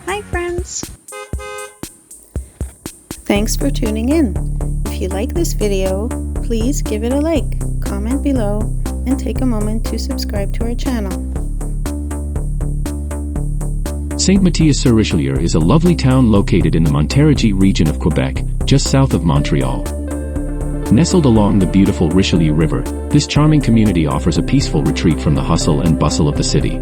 Hi friends! Thanks for tuning in. If you like this video, please give it a like, comment below, and take a moment to subscribe to our channel. Saint-Mathias-sur-Richelieu is a lovely town located in the Montérégie region of Quebec, just south of Montreal. Nestled along the beautiful Richelieu River, this charming community offers a peaceful retreat from the hustle and bustle of the city.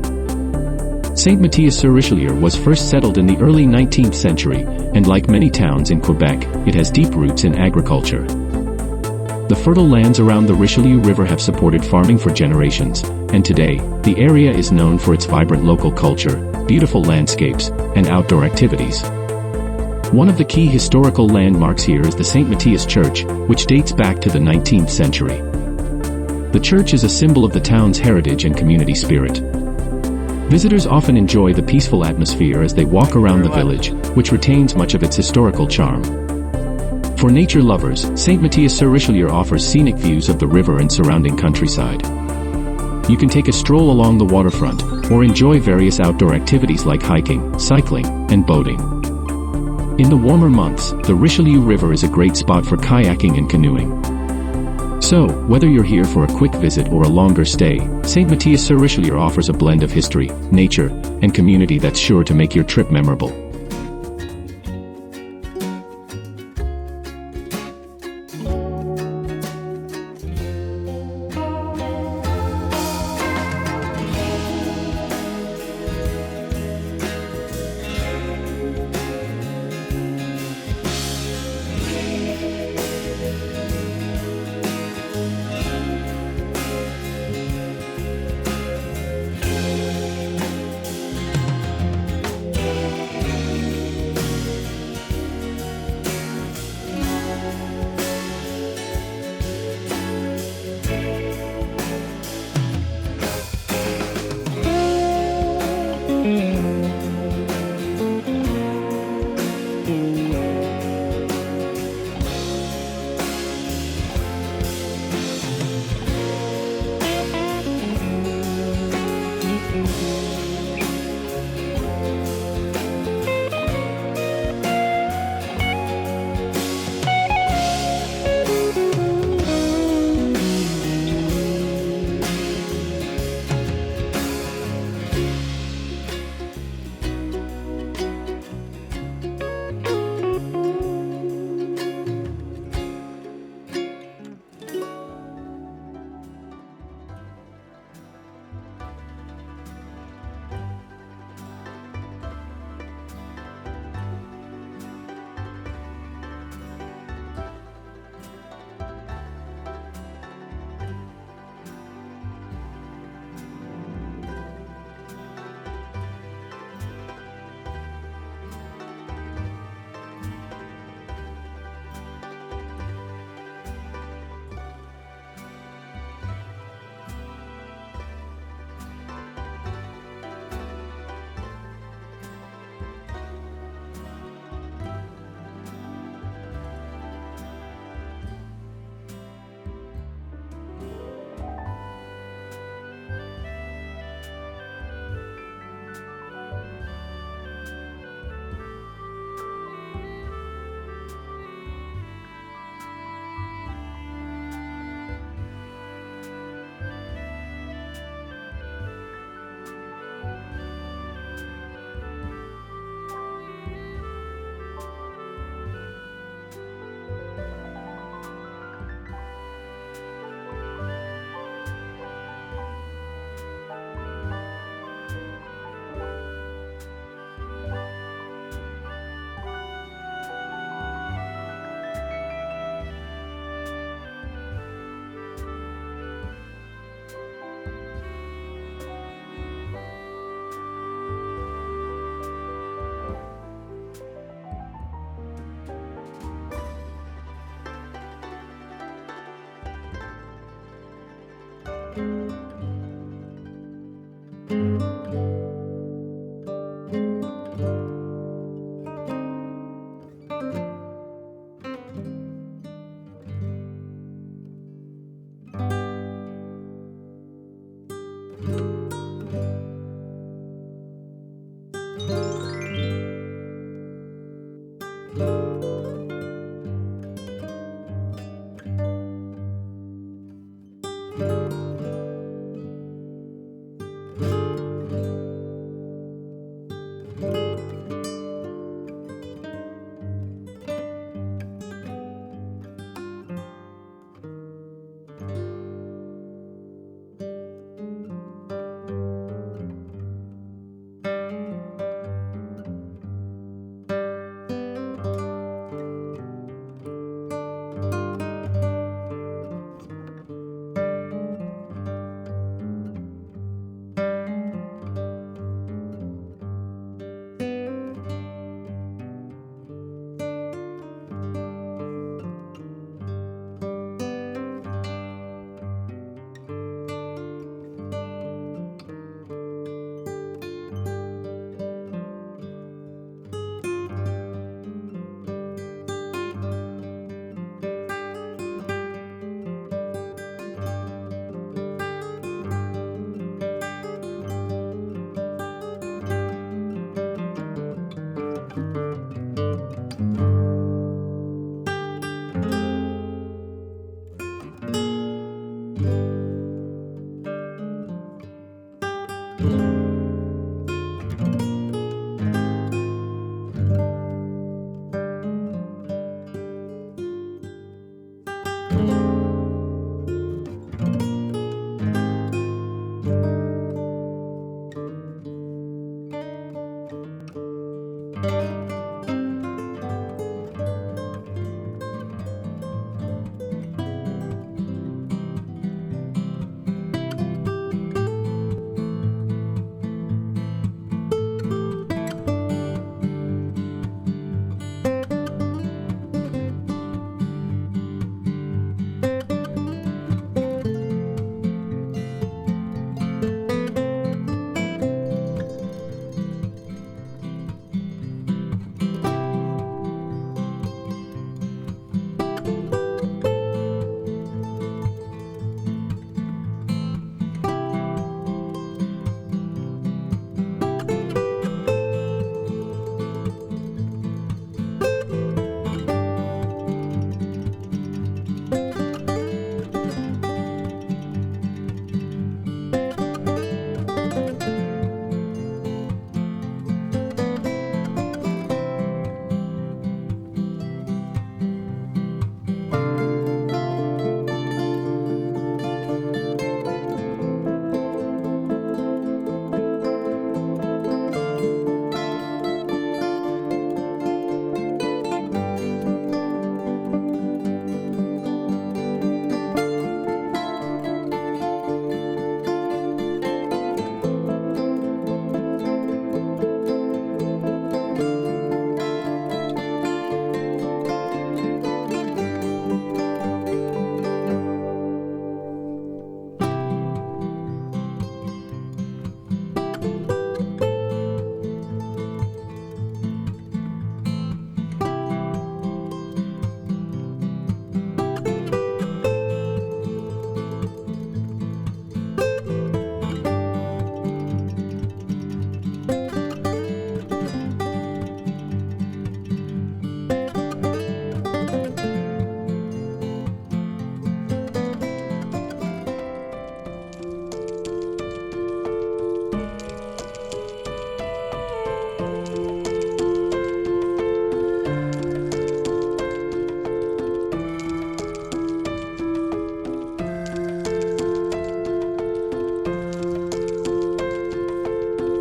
Saint-Mathias-sur-Richelieu was first settled in the early 19th century, and like many towns in Quebec, it has deep roots in agriculture. The fertile lands around the Richelieu River have supported farming for generations, and today, the area is known for its vibrant local culture, beautiful landscapes, and outdoor activities. One of the key historical landmarks here is the St. Matthias Church, which dates back to the 19th century. The church is a symbol of the town's heritage and community spirit. Visitors often enjoy the peaceful atmosphere as they walk around the village, which retains much of its historical charm. For nature lovers, Saint-Mathias-sur-Richelieu offers scenic views of the river and surrounding countryside. You can take a stroll along the waterfront, or enjoy various outdoor activities like hiking, cycling, and boating. In the warmer months, the Richelieu River is a great spot for kayaking and canoeing. So, whether you're here for a quick visit or a longer stay, Saint-Mathias-sur-Richelieu offers a blend of history, nature, and community that's sure to make your trip memorable.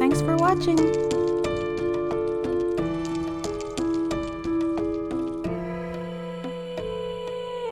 Thanks for watching!